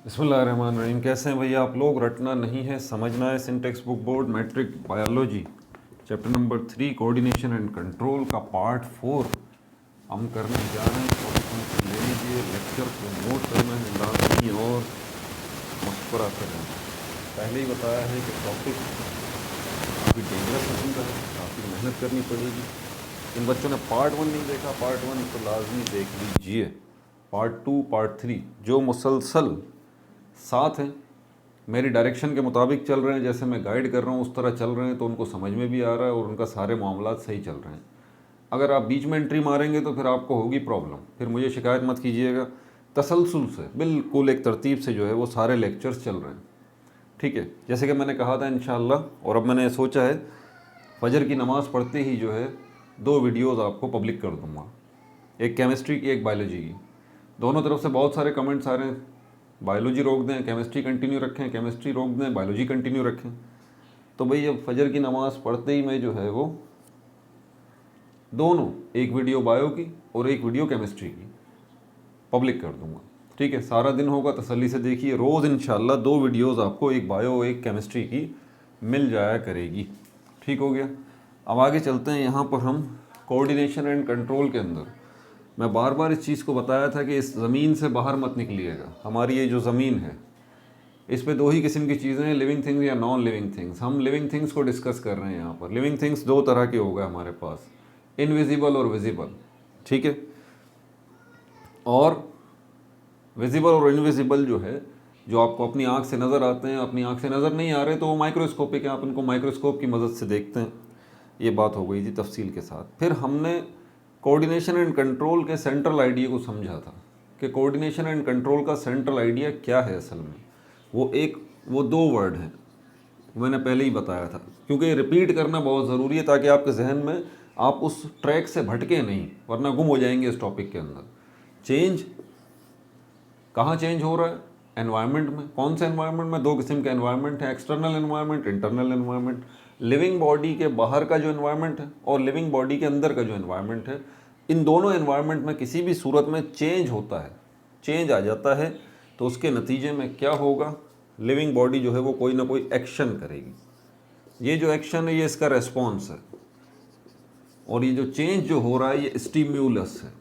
बिस्मिल्लाहिर्रहमानिर्रहीम। कैसे हैं भैया आप लोग? रटना नहीं है, समझना है। Syntax book board matric biology chapter number 3 coordination and control का पार्ट 4 हम करने जा रहे हैं। टॉपिक ले लीजिए, लेक्चर को नोट करना है लाजमी और मशवरा करना है। पहले ही बताया है कि टॉपिक काफ़ी डेंजरस किस्म का है, काफ़ी मेहनत करनी पड़ेगी। इन बच्चों ने पार्ट 1 नहीं देखा, पार्ट 1 तो लाजमी देख लीजिए। पार्ट 2 पार्ट 3 जो मुसलसल साथ हैं, मेरी डायरेक्शन के मुताबिक चल रहे हैं, जैसे मैं गाइड कर रहा हूँ उस तरह चल रहे हैं, तो उनको समझ में भी आ रहा है और उनका सारे मामलात सही चल रहे हैं। अगर आप बीच में एंट्री मारेंगे तो फिर आपको होगी प्रॉब्लम, फिर मुझे शिकायत मत कीजिएगा। तसलसल से बिल्कुल एक तरतीब से जो है वो सारे लेक्चर्स चल रहे हैं, ठीक है। जैसे कि मैंने कहा था इंशाअल्लाह, और अब मैंने सोचा है फजर की नमाज़ पढ़ते ही जो है 2 वीडियोज़ आपको पब्लिक कर दूँगा, एक केमिस्ट्री की एक बायोलॉजी की। दोनों तरफ से बहुत सारे कमेंट्स आ रहे हैं, बायोलॉजी रोक दें, केमिस्ट्री कंटिन्यू रखें, केमिस्ट्री रोक दें, बायोलॉजी कंटिन्यू रखें। तो भाई अब फजर की नमाज़ पढ़ते ही मैं जो है वो दोनों, एक वीडियो बायो की और एक वीडियो केमिस्ट्री की पब्लिक कर दूंगा, ठीक है। सारा दिन होगा, तसल्ली से देखिए। रोज़ इंशाल्लाह 2 वीडियोज़ आपको, एक बायो एक केमिस्ट्री की मिल जाया करेगी, ठीक हो गया। अब आगे चलते हैं। यहाँ पर हम कोऑर्डिनेशन एंड कंट्रोल के अंदर मैं बार बार इस चीज़ को बताया था कि इस ज़मीन से बाहर मत निकलिएगा। हमारी ये जो ज़मीन है इस पे 2 ही किस्म की चीज़ें हैं, लिविंग थिंग्स या नॉन लिविंग थिंग्स। हम लिविंग थिंग्स को डिस्कस कर रहे हैं यहाँ पर। लिविंग थिंग्स 2 तरह के हो गए हमारे पास, इनविजिबल और विजिबल, ठीक है। और विजिबल और इनविजिबल जो है, जो आपको अपनी आँख से नज़र आते हैं, अपनी आँख से नज़र नहीं आ रहे तो वो माइक्रोस्कोपिक है, आप उनको माइक्रोस्कोप की मदद से देखते हैं। ये बात हो गई थी तफसील के साथ। फिर हमने कोऑर्डिनेशन एंड कंट्रोल के सेंट्रल आइडिया को समझा था कि कोऑर्डिनेशन एंड कंट्रोल का सेंट्रल आइडिया क्या है असल में। वो 2 वर्ड हैं, मैंने पहले ही बताया था, क्योंकि रिपीट करना बहुत ज़रूरी है ताकि आपके जहन में आप उस ट्रैक से भटके नहीं, वरना गुम हो जाएंगे इस टॉपिक के अंदर। चेंज कहाँ चेंज हो रहा है? एनवायरनमेंट में। कौन से एनवायरनमेंट में? 2 किस्म के एनवायरनमेंट है, external environment, internal environment. Living body के बाहर का जो एनवायरनमेंट है और लिविंग बॉडी के अंदर का जो एनवायरनमेंट है, इन दोनों एनवायरनमेंट में किसी भी सूरत में चेंज होता है, चेंज आ जाता है, तो उसके नतीजे में क्या होगा? लिविंग बॉडी जो है वो कोई ना कोई एक्शन करेगी। ये जो एक्शन है ये इसका रेस्पॉन्स है, और ये जो चेंज जो हो रहा है ये स्टिम्यूलस है।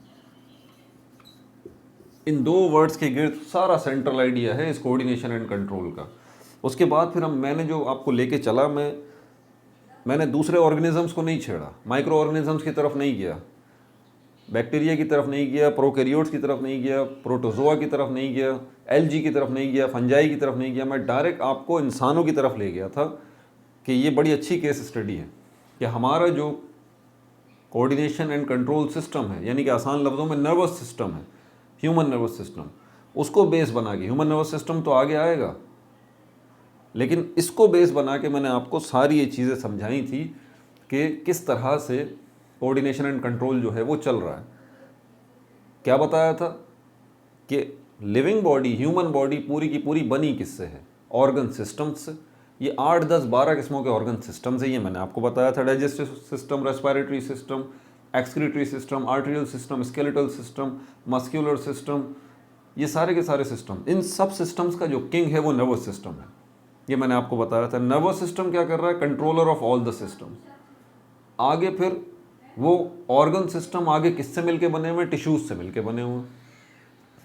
इन 2 वर्ड्स के गिर्द सारा सेंट्रल आइडिया है इस कोऑर्डिनेशन एंड कंट्रोल का। उसके बाद फिर मैंने जो आपको लेके चला, मैंने दूसरे ऑर्गेनिजम्स को नहीं छेड़ा, माइक्रो ऑर्गेनिजम्स की तरफ नहीं गया, बैक्टीरिया की तरफ नहीं गया, प्रोकैरियोट्स की तरफ नहीं गया, प्रोटोजोआ की तरफ नहीं गया, एल्गी की तरफ नहीं गया, फंजाई की तरफ नहीं गया। मैं डायरेक्ट आपको इंसानों की तरफ ले गया था कि ये बड़ी अच्छी केस स्टडी है कि हमारा जो कोऑर्डिनेशन एंड कंट्रोल सिस्टम है, यानी कि आसान लफ्ज़ों में नर्वस सिस्टम है, ह्यूमन नर्वस सिस्टम, उसको बेस बना के, ह्यूमन नर्वस सिस्टम तो आगे आएगा, लेकिन इसको बेस बना के मैंने आपको सारी ये चीज़ें समझाई थी कि किस तरह से कोऑर्डिनेशन एंड कंट्रोल जो है वो चल रहा है। क्या बताया था कि लिविंग बॉडी, ह्यूमन बॉडी पूरी की पूरी बनी किससे है? ऑर्गन सिस्टम्स से। ये 8, 10, 12 किस्मों के ऑर्गन सिस्टम्स है, ये मैंने आपको बताया था। Digestive system, respiratory system, excretory system, arterial system, skeletal system, muscular system, ये सारे के सारे सिस्टम। इन सब सिस्टम्स का जो किंग है वो नर्वस सिस्टम है, ये मैंने आपको बताया था। नर्वस सिस्टम क्या कर रहा है? Controller of all the systems. आगे फिर वो ऑर्गन सिस्टम आगे किससे मिलके बने हुए? टिश्यूज से मिलके बने हुए हैं।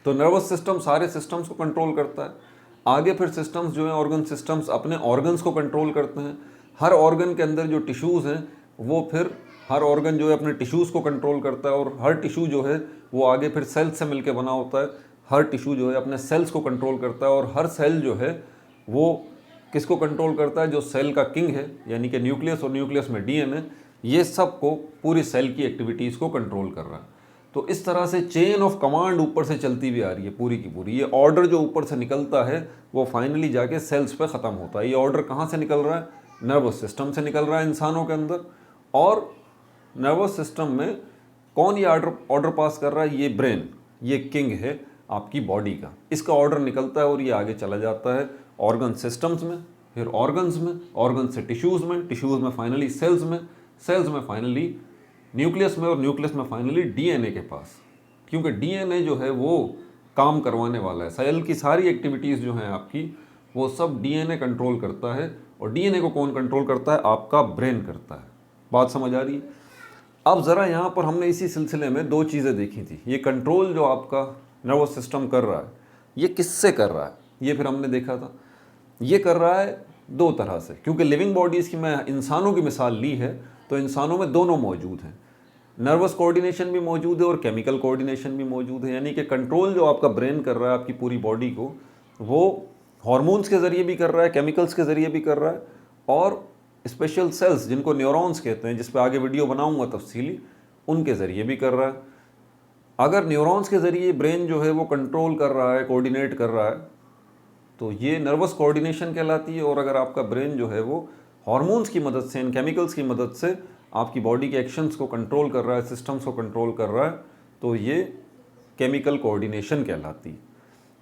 तो नर्वस सिस्टम सारे सिस्टम्स को कंट्रोल करता है। आगे फिर सिस्टम्स जो हैं, ऑर्गन सिस्टम्स अपने ऑर्गन्स को कंट्रोल करते हैं। हर ऑर्गन के अंदर जो टिश्यूज़ हैं वो फिर हर ऑर्गन जो है अपने टिश्यूज़ को कंट्रोल करता है, और हर टिश्यू जो है वो आगे फिर सेल्स से मिलके बना होता है। हर टिश्यू जो है अपने सेल्स को कंट्रोल करता है, और हर सेल जो है वो किसको कंट्रोल करता है? जो सेल का किंग है, यानी कि न्यूक्लियस, और न्यूक्लियस में डीएनए, ये सब को, पूरी सेल की एक्टिविटीज़ को कंट्रोल कर रहा है। तो इस तरह से चेन ऑफ कमांड ऊपर से चलती भी आ रही है पूरी की पूरी। ये ऑर्डर जो ऊपर से निकलता है वो फाइनली जाके सेल्स पे ख़त्म होता है। ये ऑर्डर कहाँ से निकल रहा है? नर्वस सिस्टम से निकल रहा है इंसानों के अंदर। और नर्वस सिस्टम में कौन ये ऑर्डर पास कर रहा है? ये ब्रेन, ये किंग है आपकी बॉडी का। इसका ऑर्डर निकलता है और ये आगे चला जाता है ऑर्गन सिस्टम्स में, फिर ऑर्गन्स में, ऑर्गन से टिश्यूज़ में, टिश्यूज़ में फाइनली सेल्स में, सेल्स में फाइनली न्यूक्लियस में, और न्यूक्लियस में फाइनली डीएनए के पास। क्योंकि डीएनए जो है वो काम करवाने वाला है। सेल की सारी एक्टिविटीज़ जो हैं आपकी, वो सब डीएनए कंट्रोल करता है। और डीएनए को कौन कंट्रोल करता है? आपका ब्रेन करता है। बात समझ आ रही है? अब ज़रा यहाँ पर हमने इसी सिलसिले में दो चीज़ें देखी थी। ये कंट्रोल जो आपका नर्वस सिस्टम कर रहा है, ये किससे कर रहा है? ये फिर हमने देखा था ये कर रहा है दो तरह से, क्योंकि लिविंग बॉडीज़ की मैं इंसानों की मिसाल ली है, तो इंसानों में दोनों मौजूद हैं। नर्वस कोऑर्डिनेशन भी मौजूद है और केमिकल कोऑर्डिनेशन भी मौजूद है। यानी कि कंट्रोल जो आपका ब्रेन कर रहा है आपकी पूरी बॉडी को, वो हार्मोन्स के ज़रिए भी कर रहा है, केमिकल्स के ज़रिए भी कर रहा है, और स्पेशल सेल्स जिनको न्यूरॉन्स कहते हैं, जिस पे आगे वीडियो बनाऊंगा तफसीली, उनके ज़रिए भी कर रहा है। अगर न्यूरॉन्स के ज़रिए ब्रेन जो है वो कंट्रोल कर रहा है, कोऑर्डिनेट कर रहा है, तो ये नर्वस कोऑर्डिनेशन कहलाती है। और अगर आपका ब्रेन जो है वो हार्मोन्स की मदद से, इन केमिकल्स की मदद से आपकी बॉडी के एक्शंस को कंट्रोल कर रहा है, सिस्टम्स को कंट्रोल कर रहा है, तो ये केमिकल कोऑर्डिनेशन कहलाती है।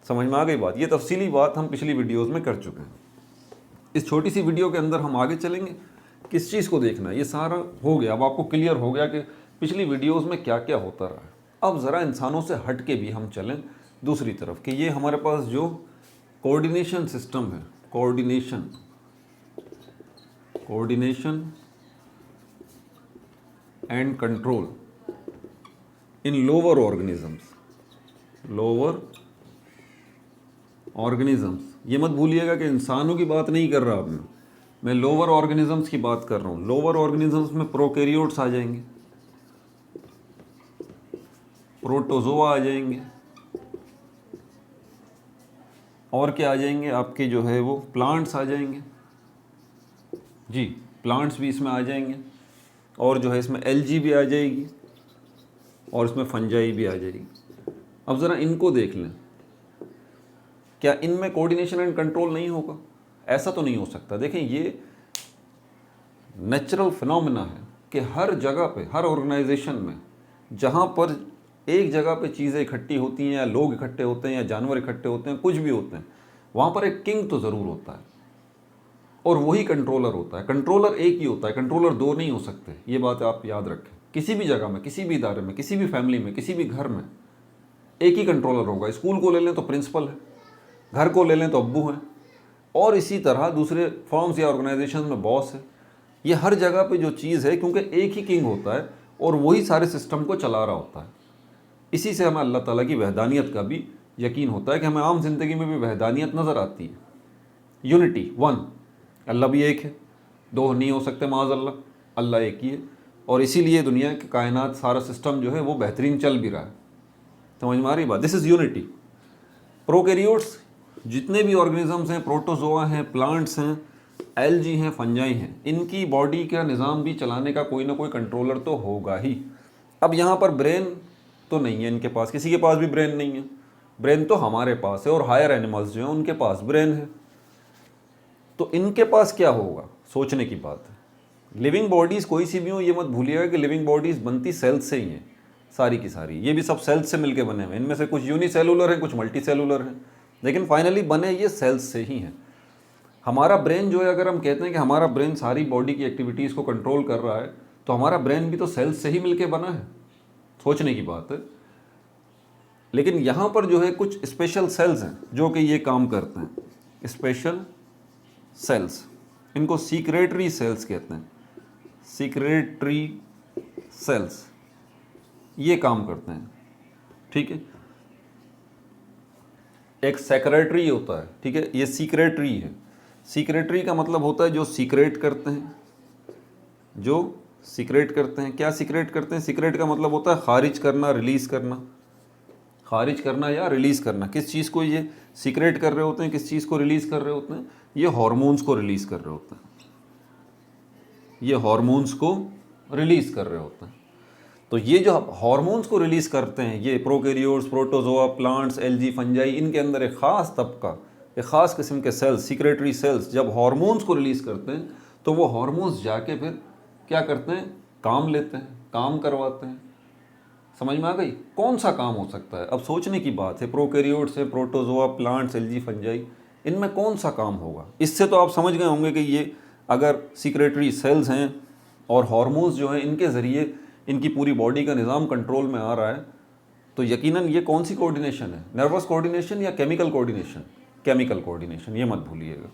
समझ में आ गई बात? ये तफसीली बात हम पिछली वीडियोज़ में कर चुके हैं। इस छोटी सी वीडियो के अंदर हम आगे चलेंगे। किस चीज़ को देखना है, ये सारा हो गया। अब आपको क्लियर हो गया कि पिछली वीडियोस में क्या क्या होता रहा है। अब ज़रा इंसानों से हट के भी हम चलें दूसरी तरफ कि ये हमारे पास जो कोऑर्डिनेशन सिस्टम है, coordination and control in lower organisms, ये मत भूलिएगा कि इंसानों की बात नहीं कर रहा अब मैं लोअर ऑर्गेनिजम्स की बात कर रहा हूँ। लोअर ऑर्गेनिजम्स में प्रोकैरियोट्स आ जाएंगे, प्रोटोजोआ आ जाएंगे, और क्या आ जाएंगे आपके जो है वो प्लांट्स आ जाएंगे। जी, प्लांट्स भी इसमें आ जाएंगे, और जो है इसमें एल्गी भी आ जाएगी, और इसमें फंजाई भी आ जाएगी। अब ज़रा इनको देख लें, क्या इनमें कोऑर्डिनेशन एंड कंट्रोल नहीं होगा? ऐसा तो नहीं हो सकता। देखें, ये नेचुरल फिनोमेना है कि हर जगह पे, हर ऑर्गेनाइजेशन में जहाँ पर एक जगह पे चीज़ें इकट्ठी होती हैं, या लोग इकट्ठे होते हैं, या जानवर इकट्ठे होते हैं, कुछ भी होते हैं, वहाँ पर एक किंग तो ज़रूर होता है, और वही कंट्रोलर होता है। कंट्रोलर एक ही होता है, कंट्रोलर दो नहीं हो सकते। ये बात आप याद रखें। किसी भी जगह में, किसी भी इदारे में, किसी भी फैमिली में, किसी भी घर में एक ही कंट्रोलर होगा। स्कूल को ले लें तो प्रिंसिपल है, घर को ले लें तो अब्बू हैं, और इसी तरह दूसरे फर्म्स या ऑर्गेनाइजेशन में बॉस है। ये हर जगह पे जो चीज़ है, क्योंकि एक ही किंग होता है और वही सारे सिस्टम को चला रहा होता है। इसी से हमें अल्लाह ताला की वहदानियत का भी यकीन होता है कि हमें आम जिंदगी में भी वहदानियत नज़र आती है। यूनिटी, वन, अल्लाह भी एक है, दो नहीं हो सकते माज़अल्लाह, अल्लाह एक ही है। और इसीलिए दुनिया के कायनात सारा सिस्टम जो है वो बेहतरीन चल भी रहा है। समझ में आ रही बात? This is unity. प्रोकैरियोट्स जितने भी ऑर्गेनिजम्स हैं, प्रोटोजोआ हैं, प्लांट्स हैं, एल्गी हैं, फंजाई हैं, इनकी बॉडी का निज़ाम भी चलाने का कोई ना कोई कंट्रोलर तो होगा ही। अब यहाँ पर ब्रेन तो नहीं है इनके पास, किसी के पास भी ब्रेन नहीं है। ब्रेन तो हमारे पास है, और हायर एनिमल्स जो हैं उनके पास ब्रेन है। तो इनके पास क्या होगा, सोचने की बात है। लिविंग बॉडीज़ कोई सी भी हो, ये मत भूलिएगा कि लिविंग बॉडीज़ बनती सेल्स से ही हैं, सारी की सारी। ये भी सब सेल्स से मिलके बने हुए हैं। इनमें से कुछ यूनिसेलुलर हैं, कुछ मल्टी सेलुलर हैं, लेकिन फाइनली बने ये सेल्स से ही हैं। हमारा ब्रेन जो है, अगर हम कहते हैं कि हमारा ब्रेन सारी बॉडी की एक्टिविटीज़ को कंट्रोल कर रहा है, तो हमारा ब्रेन भी तो सेल्स से ही मिलके बना है। सोचने की बात है। लेकिन यहाँ पर जो है कुछ स्पेशल सेल्स हैं जो कि ये काम करते हैं। स्पेशल सेल्स, इनको सीक्रेटरी सेल्स कहते हैं। सीक्रेटरी सेल्स ये काम करते हैं, ठीक है। एक सेक्रेटरी होता है, ठीक है, ये सीक्रेटरी है। सीक्रेटरी का मतलब होता है जो सीक्रेट करते हैं, जो सीक्रेट करते हैं। क्या सीक्रेट करते हैं? सीक्रेट का मतलब होता है खारिज करना, रिलीज़ करना। खारिज करना या रिलीज़ करना। किस चीज़ को ये सीक्रेट कर रहे होते हैं, किस चीज़ को रिलीज़ कर रहे होते हैं? ये हार्मोन्स को रिलीज़ कर रहे होते हैं। ये हार्मोन्स को रिलीज़ कर रहे होते हैं। तो ये जो हार्मोन्स को रिलीज़ करते हैं, ये prokaryotes, protozoa, plants, algae, fungi, इनके अंदर एक ख़ास तबका, एक ख़ास किस्म के सेल्स, सीक्रेटरी सेल्स, जब हार्मोन्स को रिलीज़ करते हैं, तो वो हार्मोन्स जाके फिर क्या करते हैं? काम लेते हैं, काम करवाते हैं। समझ में आ गई? कौन सा काम हो सकता है? अब सोचने की बात है। प्रोकैरियोट्स है, प्रोटोजोआ, प्लांट्स, एल्गी, फंजाई, इनमें कौन सा काम होगा? इससे तो आप समझ गए होंगे कि ये अगर सीक्रेटरी सेल्स हैं और हार्मोन्स जो हैं इनके ज़रिए इनकी पूरी बॉडी का निज़ाम कंट्रोल में आ रहा है, तो यकीनन ये कौन सी कोऑर्डिनेशन है, नर्वस कोऑर्डिनेशन या केमिकल कोऑर्डिनेशन? केमिकल कोऑर्डिनेशन, ये मत भूलिएगा।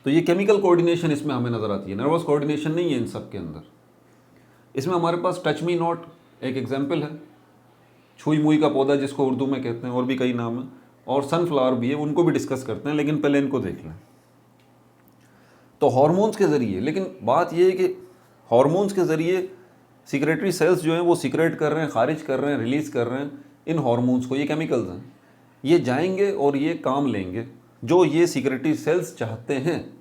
तो ये केमिकल कोऑर्डिनेशन इसमें हमें नज़र आती है, नर्वस कोऑर्डिनेशन नहीं है इन सब के अंदर। इसमें हमारे पास टच मी नॉट एक एग्जाम्पल है, छुई मुई का पौधा जिसको उर्दू में कहते हैं, और भी कई नाम है, और सनफ्लावर भी है, उनको भी डिस्कस करते हैं, लेकिन पहले इनको देख लें। तो हार्मोन्स के ज़रिए, लेकिन बात यह है कि हार्मोन्स के ज़रिए सिक्रेटरी सेल्स जो हैं वो सिक्रेट कर रहे हैं, खारिज कर रहे हैं, रिलीज़ कर रहे हैं इन हार्मोन्स को, ये केमिकल्स हैं, ये जाएंगे और ये काम लेंगे जो ये सिक्रेटरी सेल्स चाहते हैं,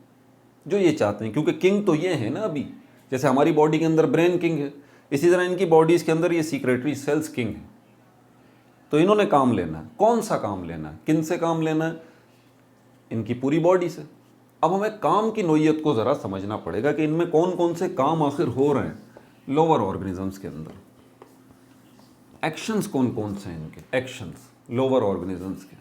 जो ये चाहते हैं, क्योंकि किंग तो ये है ना। अभी जैसे हमारी बॉडी के अंदर ब्रेन किंग है, इसी तरह इनकी बॉडीज़ के अंदर ये सिक्रेटरी सेल्स किंग है। तो इन्होंने काम लेना है, कौन सा काम लेना है, किन से काम लेना है? इनकी पूरी बॉडी से। अब हमें काम की नोयत को ज़रा समझना पड़ेगा कि इनमें कौन कौन से काम आखिर हो रहे हैं लोअर ऑर्गेनिजम्स के अंदर। एक्शंस कौन कौन से हैं इनके, एक्शंस लोअर ऑर्गेनिजम्स के।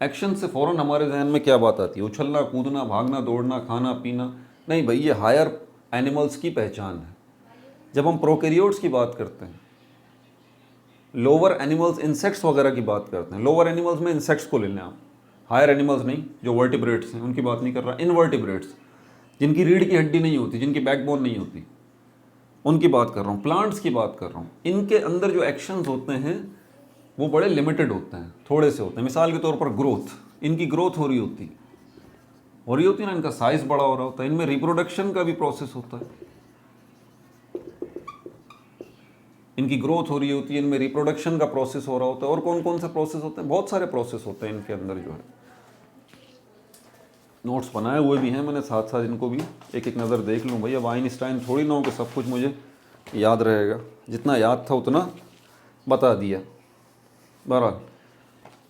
एक्शन से फ़ौरन हमारे जहन में क्या बात आती है? उछलना, कूदना, भागना, दौड़ना, खाना पीना? नहीं भाई, ये हायर एनिमल्स की पहचान है। जब हम प्रोकैरियोट्स की बात करते हैं, लोअर एनिमल्स, इंसेक्ट्स वगैरह की बात करते हैं, लोअर एनिमल्स में इंसेक्ट्स को ले लें आप, हायर एनिमल्स नहीं, जो वर्टिब्रेट्स हैं उनकी बात नहीं कर रहा, इनवर्टिब्रेट्स जिनकी रीढ़ की हड्डी नहीं होती, जिनकी बैकबोन नहीं होती, उनकी बात कर रहा हूँ, प्लांट्स की बात कर रहा हूँ। इनके अंदर जो एक्शंस होते हैं वो बड़े लिमिटेड होते हैं, थोड़े से होते हैं। मिसाल के तौर पर ग्रोथ, इनकी ग्रोथ हो रही होती ना, इनका साइज बड़ा हो रहा होता है। इनमें रिप्रोडक्शन का भी प्रोसेस होता है, इनकी ग्रोथ हो रही होती है, इनमें रिप्रोडक्शन का प्रोसेस हो रहा होता है। और कौन कौन से प्रोसेस होते हैं? बहुत सारे प्रोसेस होते हैं इनके अंदर जो है। नोट्स बनाए हुए भी हैं मैंने, साथ साथ इनको भी एक एक नज़र देख लूँ भाई। अब आइंस्टाइन थोड़ी ना हो कि सब कुछ मुझे याद रहेगा, जितना याद था उतना बता दिया। बहरहाल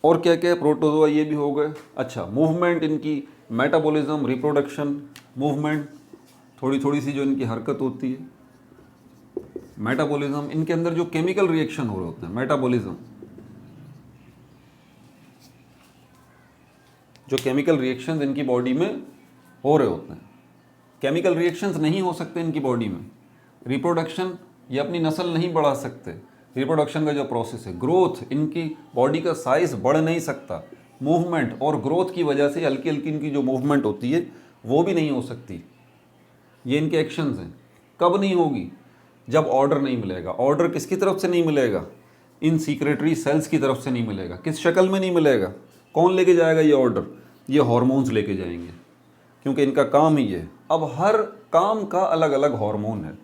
और क्या क्या है, प्रोटोजोआ ये भी हो गए। अच्छा, मूवमेंट इनकी, मेटाबॉलिज्म, रिप्रोडक्शन, मूवमेंट, थोड़ी थोड़ी सी जो इनकी हरकत होती है, मेटाबॉलिज्म, इनके अंदर जो केमिकल रिएक्शन हो रहे होते हैं, मेटाबॉलिज्म, जो केमिकल रिएक्शंस इनकी बॉडी में हो रहे होते हैं। केमिकल रिएक्शंस नहीं हो सकते इनकी बॉडी में, रिप्रोडक्शन, ये अपनी नस्ल नहीं बढ़ा सकते, रिप्रोडक्शन का जो प्रोसेस है, ग्रोथ, इनकी बॉडी का साइज बढ़ नहीं सकता, मूवमेंट और ग्रोथ की वजह से हल्की हल्की इनकी जो मूवमेंट होती है वो भी नहीं हो सकती। ये इनके एक्शंस हैं। कब नहीं होगी? जब ऑर्डर नहीं मिलेगा। ऑर्डर किसकी तरफ से नहीं मिलेगा? इन सीक्रेटरी सेल्स की तरफ से नहीं मिलेगा। किस शक्ल में नहीं मिलेगा? कौन लेके जाएगा ये ऑर्डर? ये हार्मोन्स लेके जाएंगे, क्योंकि इनका काम ही है। अब हर काम का अलग अलग हार्मोन है।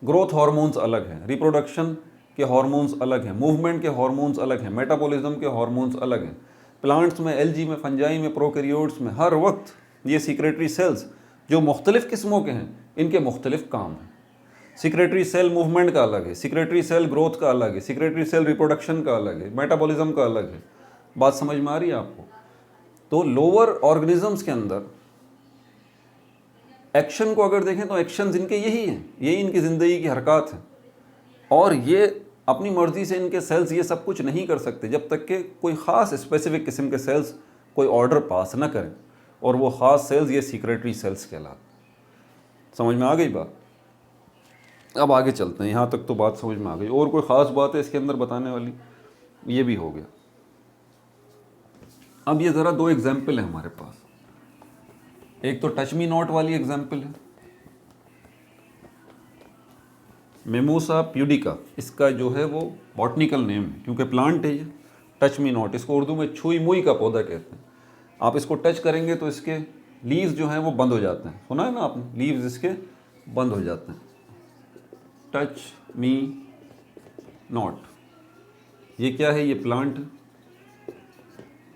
ग्रोथ हार्मोन्स अलग हैं, रिप्रोडक्शन के हार्मोन्स अलग हैं, मूवमेंट के हार्मोन्स अलग हैं, मेटाबॉलिज्म के हार्मोन्स अलग हैं। प्लांट्स में, एल्गी में, फंजाई में, प्रोकैरियोट्स में हर वक्त ये सीक्रेटरी सेल्स जो मुख्तलिफ़ किस्मों के हैं, इनके मुख्तलिफ काम हैं। सिक्रेटरी सेल मूवमेंट का अलग है, सिक्रेटरी सेल ग्रोथ का अलग है, सिक्रेटरी सेल रिप्रोडक्शन का अलग है, मेटाबॉलिज्म का अलग है। बात समझ में आ रही है आपको? तो लोअर ऑर्गेनिजम्स के अंदर एक्शन को अगर देखें तो एक्शंस इनके यही हैं, यही इनकी ज़िंदगी की हरकत है। और ये अपनी मर्ज़ी से इनके सेल्स ये सब कुछ नहीं कर सकते जब तक कि कोई ख़ास स्पेसिफिक किस्म के सेल्स कोई ऑर्डर पास ना करें, और वो ख़ास सेल्स ये सीक्रेटरी सेल्स कहलाते। समझ में आ गई बात? अब आगे चलते हैं, यहाँ तक तो बात समझ में आ गई। और कोई ख़ास बात है इसके अंदर बताने वाली? ये भी हो गया। अब ये ज़रा दो एग्जाम्पल है हमारे पास। एक तो टच मी नॉट वाली एग्जाम्पल है, मेमोसा प्यूडिका, इसका जो है वो बॉटनिकल नेम है, क्योंकि प्लांट है ये। टच मी नॉट, इसको उर्दू में छुई मुई का पौधा कहते हैं। आप इसको टच करेंगे तो इसके लीव्स जो हैं वो बंद हो जाते हैं। सुना है ना आपने? लीव्स इसके बंद हो जाते हैं। टच मी नॉट, ये क्या है? ये प्लांट।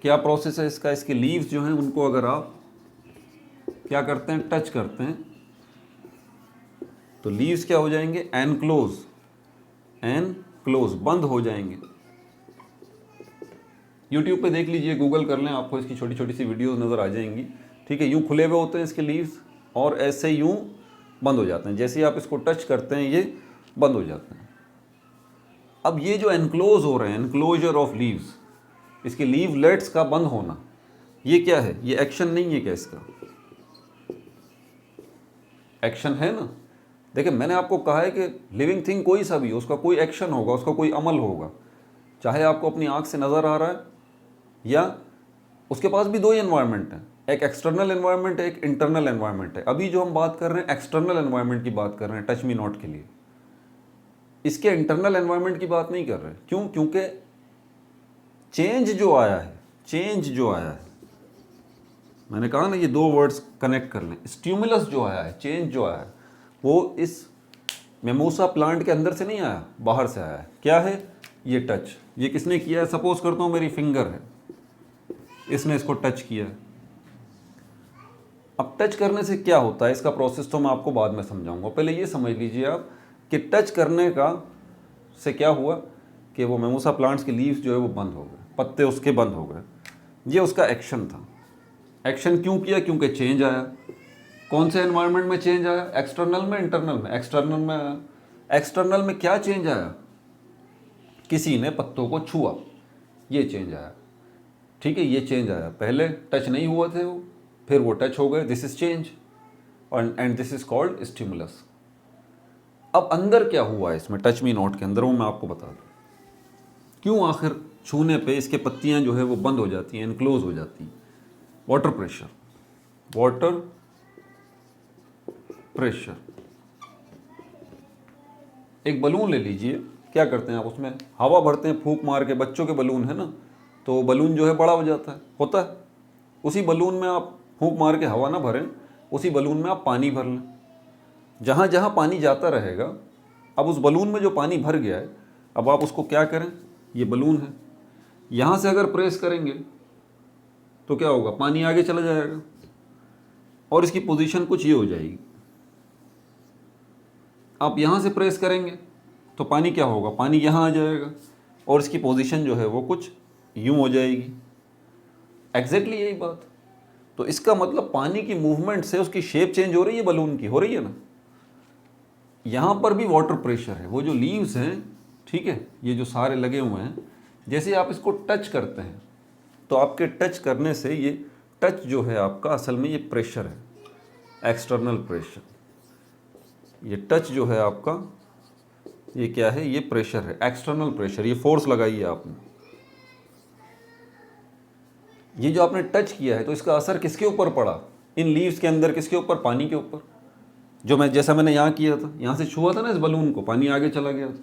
क्या प्रोसेस है इसका? इसके लीव्स जो हैं उनको अगर आप क्या करते हैं, टच करते हैं, तो लीव्स क्या हो जाएंगे? एनक्लोज, एनक्लोज, बंद हो जाएंगे। यूट्यूब पे देख लीजिए, गूगल कर लें, आपको इसकी छोटी छोटी सी वीडियोस नज़र आ जाएंगी। ठीक है, यूँ खुले हुए होते हैं इसके लीव्स और ऐसे यूँ बंद हो जाते हैं। जैसे ही आप इसको टच करते हैं ये बंद हो जाते हैं। अब ये जो एनक्लोज हो रहे हैं, एनक्लोजर ऑफ लीव्स, इसके लीवलेट्स का बंद होना, ये क्या है? ये एक्शन नहीं है क्या? इसका एक्शन है ना। देखिए मैंने आपको कहा है कि लिविंग थिंग कोई सा भी हो, उसका कोई एक्शन होगा, उसका कोई अमल होगा, चाहे आपको अपनी आंख से नज़र आ रहा है या उसके पास भी दो ही एनवायरनमेंट है, एक एक्सटर्नल एनवायरनमेंट है, एक इंटरनल एनवायरनमेंट है। अभी जो हम बात कर रहे हैं एक्सटर्नल एनवायरनमेंट की बात कर रहे हैं टच मी नॉट के लिए, इसके इंटरनल एनवायरनमेंट की बात नहीं कर रहे। क्यों? क्योंकि चेंज जो आया है, चेंज जो आया है, मैंने कहा ना ये दो वर्ड्स कनेक्ट कर लें, स्टिमुलस जो आया है, चेंज जो आया है, वो इस मेमोसा प्लांट के अंदर से नहीं आया, बाहर से आया है। क्या है ये? टच। ये किसने किया है? सपोज करता हूँ मेरी फिंगर है, इसने इसको टच किया है। अब टच करने से क्या होता है, इसका प्रोसेस तो मैं आपको बाद में समझाऊंगा। पहले ये समझ लीजिए आप कि टच करने का से क्या हुआ कि वो मेमोसा प्लांट्स के लीव्स जो है वो बंद हो गए, पत्ते उसके बंद हो गए। ये उसका एक्शन था। एक्शन क्यों किया? क्योंकि चेंज आया। कौन से एनवायरनमेंट में चेंज आया? एक्सटर्नल में, इंटरनल में? एक्सटर्नल में आया। एक्सटर्नल में क्या चेंज आया? किसी ने पत्तों को छुआ, ये चेंज आया। ठीक है, ये चेंज आया। पहले टच नहीं हुआ थे वो, फिर वो टच हो गए, this is change and this is called stimulus. अब अंदर क्या हुआ है इसमें टच मी नॉट के अंदर, वो मैं आपको बता दूं। क्यों आखिर छूने पे इसके पत्तियां जो है वो बंद हो जाती हैं, इनक्लोज हो जाती हैं? Water pressure, water pressure. एक बलून ले लीजिए, क्या करते हैं आप उसमें हवा भरते हैं फूंक मार के, बच्चों के बलून है ना, तो बलून जो है बड़ा हो जाता है, होता है। उसी बलून में आप फूंक मार के हवा ना भरें, उसी बलून में आप पानी भर लें। जहाँ जहाँ पानी जाता रहेगा, अब उस बलून में जो पानी भर गया है, अब आप उसको क्या करें, ये बलून है, यहाँ से अगर प्रेस करेंगे तो क्या होगा, पानी आगे चला जाएगा और इसकी पोजीशन कुछ ये हो जाएगी। आप यहाँ से प्रेस करेंगे तो पानी क्या होगा, पानी यहाँ आ जाएगा और इसकी पोजीशन जो है वो कुछ यूँ हो जाएगी। एग्जैक्टली यही बात। तो इसका मतलब पानी की मूवमेंट से उसकी शेप चेंज हो रही है, बलून की हो रही है ना। यहाँ पर भी वाटर प्रेशर है। वो जो लीव्स हैं, ठीक है, ये जो सारे लगे हुए हैं, जैसे आप इसको टच करते हैं तो आपके टच करने से ये टच जो है आपका असल में ये प्रेशर है, एक्सटर्नल प्रेशर। ये टच जो है आपका ये क्या है, ये प्रेशर है, एक्सटर्नल प्रेशर। ये फोर्स लगाई है आपने, ये जो आपने टच किया है, तो इसका असर किसके ऊपर पड़ा, इन लीव्स के अंदर? किसके ऊपर? पानी के ऊपर। जो जैसा मैंने यहाँ किया था, यहाँ से छुआ था ना इस बलून को, पानी आगे चला गया था।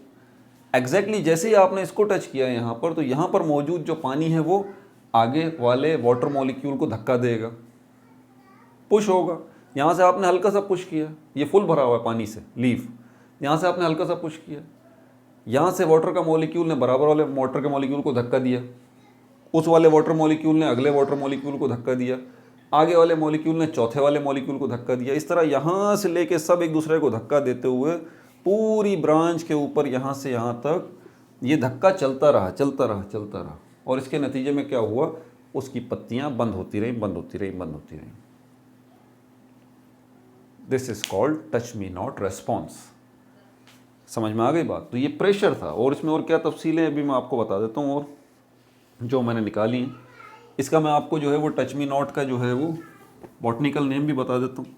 एग्जैक्टली जैसे ही आपने इसको टच किया यहाँ पर, तो यहाँ पर मौजूद जो पानी है वो आगे वाले वाटर मॉलिक्यूल को धक्का देगा, पुश होगा। यहाँ से आपने हल्का सा पुश किया, ये फुल भरा हुआ है पानी से लीफ, यहाँ से आपने हल्का सा पुश किया, यहाँ से वाटर का मॉलिक्यूल ने बराबर वाले वाटर के मॉलिक्यूल को धक्का दिया, उस वाले वाटर मॉलिक्यूल ने अगले वाटर मॉलिक्यूल को धक्का दिया, आगे वाले मॉलिक्यूल ने चौथे वाले मॉलिक्यूल को धक्का दिया। इस तरह यहाँ से लेके सब एक दूसरे को धक्का देते हुए पूरी ब्रांच के ऊपर यहाँ से यहाँ तक ये धक्का चलता रहा, चलता रहा, चलता रहा। और इसके नतीजे में क्या हुआ, उसकी पत्तियाँ बंद होती रही, बंद होती रही, बंद होती रही। This is called touch me not response. समझ में आ गई बात? तो ये प्रेशर था, और इसमें और क्या तफसीलें अभी मैं आपको बता देता हूँ, और जो मैंने निकाली हैं। इसका मैं आपको जो है वो टच मी नॉट का जो है वो बॉटनिकल नेम भी बता देता हूँ,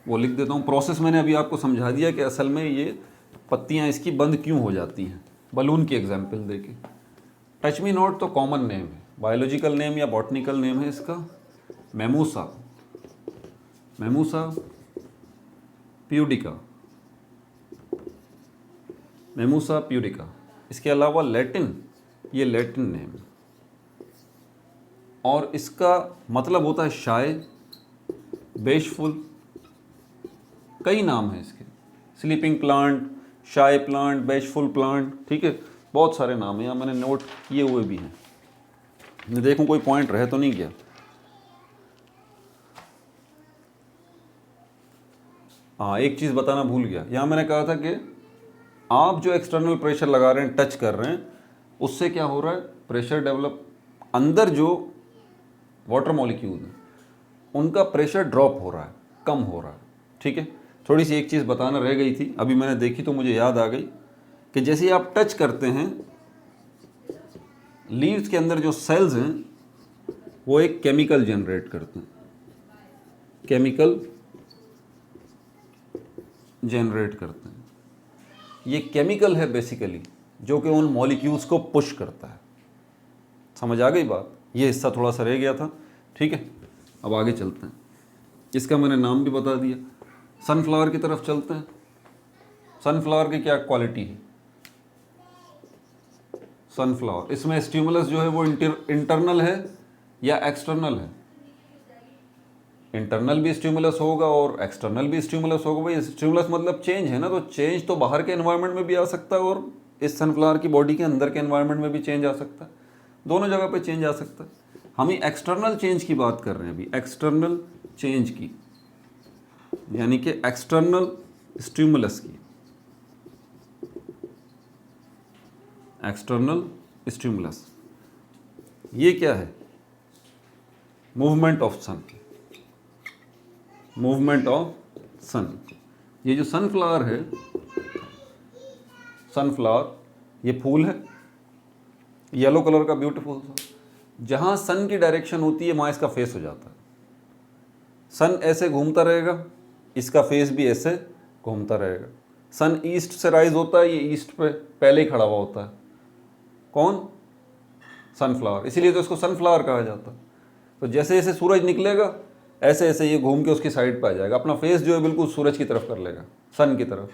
वो लिख देता हूँ। प्रोसेस मैंने अभी आपको समझा दिया कि असल में ये पत्तियाँ इसकी बंद क्यों हो जाती हैं, बलून की एग्जाम्पल देके। टच मी नॉट तो कॉमन नेम है, बायोलॉजिकल नेम या बॉटनिकल नेम है इसका मेमूसा, मेमूसा प्यूडिका, मेमूसा प्यूडिका। इसके अलावा लैटिन, ये लैटिन नेम है, और इसका मतलब होता है शाय, बेशफुल। कई नाम हैं इसके, स्लीपिंग प्लांट, शाय प्लांट, बेशफुल प्लांट, ठीक है, बहुत सारे नाम हैं, यहाँ मैंने नोट किए हुए भी हैं। मैं देखूँ कोई पॉइंट रह तो नहीं गया। हाँ, एक चीज़ बताना भूल गया, यहाँ मैंने कहा था कि आप जो एक्सटर्नल प्रेशर लगा रहे हैं, टच कर रहे हैं, उससे क्या हो रहा है, प्रेशर डेवलप, अंदर जो वाटर मॉलिक्यूल है उनका प्रेशर ड्रॉप हो रहा है, कम हो रहा है, ठीक है। थोड़ी सी एक चीज़ बताना रह गई थी, अभी मैंने देखी तो मुझे याद आ गई कि जैसे ही आप टच करते हैं, लीव्स के अंदर जो सेल्स हैं वो एक केमिकल जनरेट करते हैं, केमिकल जनरेट करते हैं। ये केमिकल है बेसिकली, जो कि उन मॉलिक्यूल्स को पुश करता है। समझ आ गई बात? ये हिस्सा थोड़ा सा रह गया था, ठीक है। अब आगे चलते हैं, इसका मैंने नाम भी बता दिया। सनफ्लावर की तरफ चलते हैं। सनफ्लावर की क्या क्वालिटी है? सनफ्लावर, इसमें स्टिमुलस जो है वो इंटरनल है या एक्सटर्नल है? इंटरनल भी स्टिमुलस होगा और एक्सटर्नल भी स्टिमुलस होगा। भाई स्टिमुलस मतलब चेंज है ना, तो चेंज तो बाहर के एनवायरनमेंट में भी आ सकता है और इस सनफ्लावर की बॉडी के अंदर के एनवायरनमेंट में भी चेंज आ सकता है। दोनों जगह पे चेंज आ सकता है। हम ही एक्सटर्नल चेंज की बात कर रहे हैं अभी, एक्सटर्नल चेंज की, यानी कि एक्सटर्नल स्टिमुलस की। एक्सटर्नल स्टिमुलस ये क्या है? Movement of sun, movement of sun. ये जो सनफ्लावर है, सनफ्लावर ये फूल है येलो कलर का ब्यूटीफुल सा। जहाँ सन की डायरेक्शन होती है वहाँ इसका फेस हो जाता है। सन ऐसे घूमता रहेगा, इसका फेस भी ऐसे घूमता रहेगा। सन ईस्ट से राइज होता है, ये ईस्ट पे पहले ही खड़ा हुआ होता है। कौन? सनफ्लावर। इसीलिए तो इसको सनफ्लावर कहा जाता है। तो जैसे जैसे सूरज निकलेगा ऐसे ऐसे ये घूम के उसकी साइड पर आ जाएगा, अपना फेस जो है बिल्कुल सूरज की तरफ कर लेगा, सन की तरफ।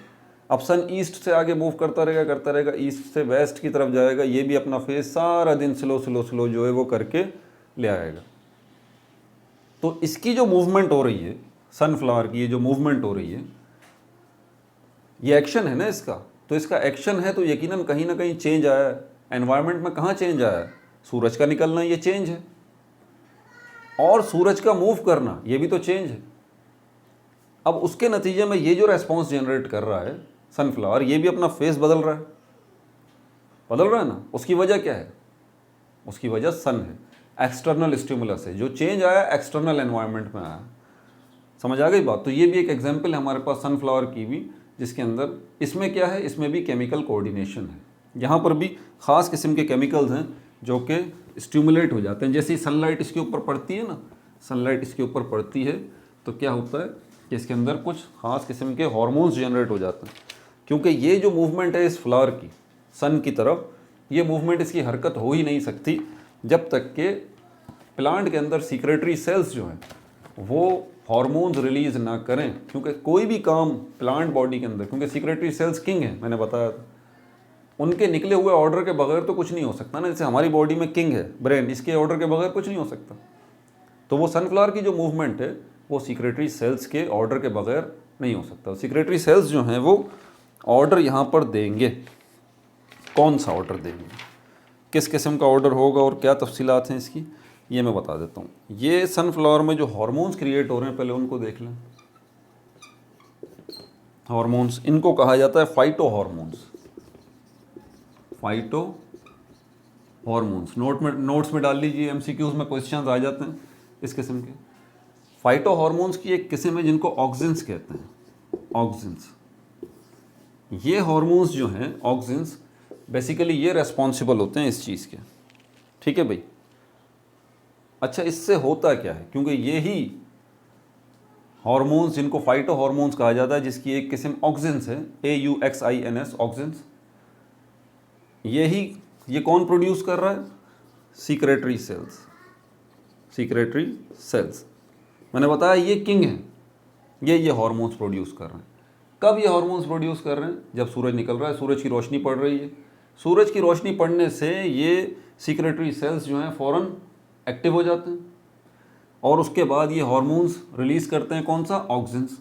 अब सन ईस्ट से आगे मूव करता रहेगा, ईस्ट से वेस्ट की तरफ जाएगा, ये भी अपना फेस सारा दिन स्लो स्लो स्लो जो है वो करके ले आएगा। तो इसकी जो मूवमेंट हो रही है, सनफ्लावर की ये जो मूवमेंट हो रही है, ये एक्शन है ना इसका। तो इसका एक्शन है तो यकीनन कहीं ना कहीं चेंज आया है। एनवायरनमेंट में कहाँ चेंज आया है? सूरज का निकलना ये चेंज है, और सूरज का मूव करना ये भी तो चेंज है। अब उसके नतीजे में ये जो रेस्पॉन्स जनरेट कर रहा है सनफ्लावर, ये भी अपना फेस बदल रहा है, बदल रहा है ना। उसकी वजह क्या है? उसकी वजह सन है, एक्सटर्नल स्टिमुलस है। जो चेंज आया एक्सटर्नल एनवायरनमेंट में आया। समझ आ गई बात? तो ये भी एक एग्जाम्पल है हमारे पास सनफ्लावर की भी, जिसके अंदर इसमें क्या है, इसमें भी केमिकल कोऑर्डिनेशन है। यहाँ पर भी ख़ास किस्म के केमिकल्स हैं जो कि स्टिमुलेट हो जाते हैं। जैसे ही सनलाइट इसके ऊपर पड़ती है ना, सनलाइट इसके ऊपर पड़ती है तो क्या होता है कि इसके अंदर कुछ ख़ास किस्म के हार्मोन्स जनरेट हो जाते हैं। क्योंकि ये जो मूवमेंट है इस फ्लावर की सन की तरफ, ये मूवमेंट इसकी हरकत हो ही नहीं सकती जब तक कि प्लांट के अंदर सीक्रेटरी सेल्स जो हैं वो हार्मोन्स रिलीज़ ना करें। क्योंकि कोई भी काम प्लांट बॉडी के अंदर, क्योंकि सीक्रेटरी सेल्स किंग हैं, मैंने बताया था, उनके निकले हुए ऑर्डर के बगैर तो कुछ नहीं हो सकता ना। जैसे हमारी बॉडी में किंग है ब्रेन, इसके ऑर्डर के बगैर कुछ नहीं हो सकता। तो वो सनफ्लावर की जो मूवमेंट है वो सीक्रेटरी सेल्स के ऑर्डर के बगैर नहीं हो सकता। सीक्रेटरी सेल्स जो हैं वो ऑर्डर यहाँ पर देंगे। कौन सा ऑर्डर देंगे, किस किस्म का ऑर्डर होगा और क्या तफसीलात हैं इसकी, ये मैं बता देता हूँ। ये सनफ्लावर में जो हार्मोन्स क्रिएट हो रहे हैं पहले उनको देख लें। हार्मोन्स, इनको कहा जाता है phyto hormones. Phyto hormones notes में डाल लीजिए, एमसीक्यूज में क्वेश्चंस आ जाते हैं इस किस्म के। फाइटो हार्मोन्स की एक किस्म है जिनको ऑक्सिन्स कहते हैं। ऑक्सिन्स, ये हार्मोन्स जो हैं ऑक्सिन्स, बेसिकली ये रेस्पॉन्सिबल होते हैं इस चीज़ के। ठीक है भाई। अच्छा, इससे होता क्या है? क्योंकि ये ही हार्मोन्स जिनको फाइटो हार्मोन्स कहा जाता है, जिसकी एक किस्म ऑक्सिन्स है, AUXINS, ऑक्सिन्स, ये कौन प्रोड्यूस कर रहा है? Secretory sales. सीक्रेटरी सेल्स, मैंने बताया ये किंग है, ये हार्मोन्स प्रोड्यूस कर रहे हैं। कब ये हार्मोन्स प्रोड्यूस कर रहे हैं? जब सूरज निकल रहा है, सूरज की रोशनी पड़ रही है। सूरज की रोशनी पड़ने से ये सीक्रेटरी सेल्स जो हैं फ़ौरन एक्टिव हो जाते हैं और उसके बाद ये हार्मोन्स रिलीज़ करते हैं। कौन सा? ऑक्सिन्स।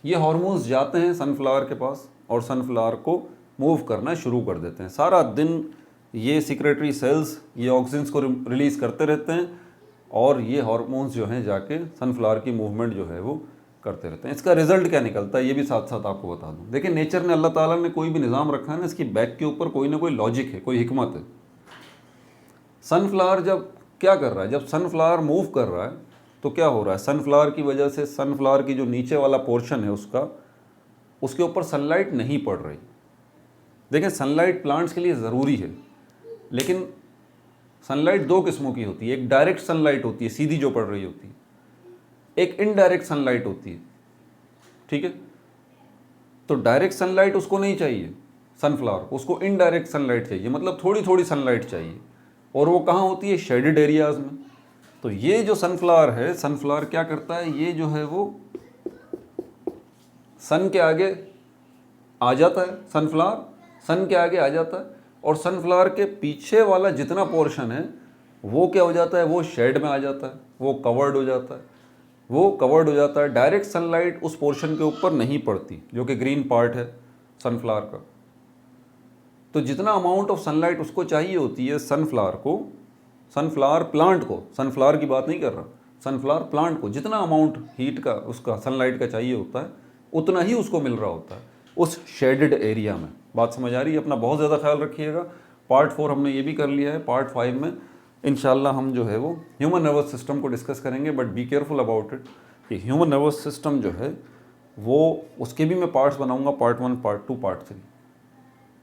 ये हार्मोन्स जाते हैं सनफ्लावर के पास और सनफ्लावर को मूव करना शुरू कर देते हैं। सारा दिन ये सीक्रेटरी सेल्स ये ऑक्सिन्स को रिलीज़ करते रहते हैं और ये हार्मोन्स जो हैं जाके सनफ्लावर की मूवमेंट जो है वो करते रहते हैं। इसका रिजल्ट क्या निकलता है ये भी साथ साथ आपको बता दूं। देखिए, नेचर ने, अल्लाह ताला ने कोई भी निज़ाम रखा है ना, इसकी बैक के ऊपर कोई ना कोई लॉजिक है, कोई हिकमत है। सनफ्लावर जब क्या कर रहा है, जब सनफ्लावर मूव कर रहा है तो क्या हो रहा है? सनफ्लावर की वजह से सनफ्लावर की जो नीचे वाला पोर्शन है उसके ऊपर सनलाइट नहीं पड़ रही। देखें, सनलाइट प्लांट्स के लिए ज़रूरी है, लेकिन सनलाइट दो किस्मों की होती है। एक डायरेक्ट सनलाइट होती है, सीधी जो पड़ रही होती है, एक इनडायरेक्ट सनलाइट होती है। ठीक है, तो डायरेक्ट सनलाइट उसको नहीं चाहिए सनफ्लावर को, उसको इनडायरेक्ट सनलाइट चाहिए, मतलब थोड़ी थोड़ी सनलाइट चाहिए। और वो कहाँ होती है? शेडेड एरियाज में। तो ये जो सनफ्लावर है, सनफ्लावर क्या करता है, ये जो है वो सन के आगे आ जाता है, सनफ्लावर सन के आगे आ जाता है, और सनफ्लावर के पीछे वाला जितना पोर्शन है वो क्या हो जाता है, वो शेड में आ जाता है, वो कवर्ड हो जाता है, वो कवर्ड हो जाता है। डायरेक्ट सनलाइट उस पोर्शन के ऊपर नहीं पड़ती जो कि ग्रीन पार्ट है सनफ्लावर का। तो जितना अमाउंट ऑफ सनलाइट उसको चाहिए होती है सनफ्लावर को, सनफ्लावर प्लांट को, सनफ्लावर की बात नहीं कर रहा, सनफ्लावर प्लांट को जितना अमाउंट हीट का उसका सनलाइट का चाहिए होता है उतना ही उसको मिल रहा होता है उस शेडेड एरिया में। बात समझ आ रही है? अपना बहुत ज़्यादा ख्याल रखिएगा। पार्ट 4 हमने ये भी कर लिया है। पार्ट 5 में इंशाल्लाह हम जो है वो ह्यूमन नर्वस सिस्टम को डिस्कस करेंगे, but be careful about it कि ह्यूमन नर्वस सिस्टम जो है वो उसके भी मैं पार्ट्स बनाऊंगा, पार्ट 1, पार्ट 2, पार्ट 3।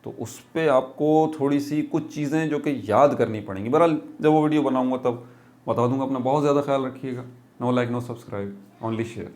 तो उस पर आपको थोड़ी सी कुछ चीज़ें जो कि याद करनी पड़ेंगी। बहरहाल जब वो वीडियो बनाऊंगा तब बता दूंगा। अपना बहुत ज़्यादा ख्याल रखिएगा। No like no subscribe, only share.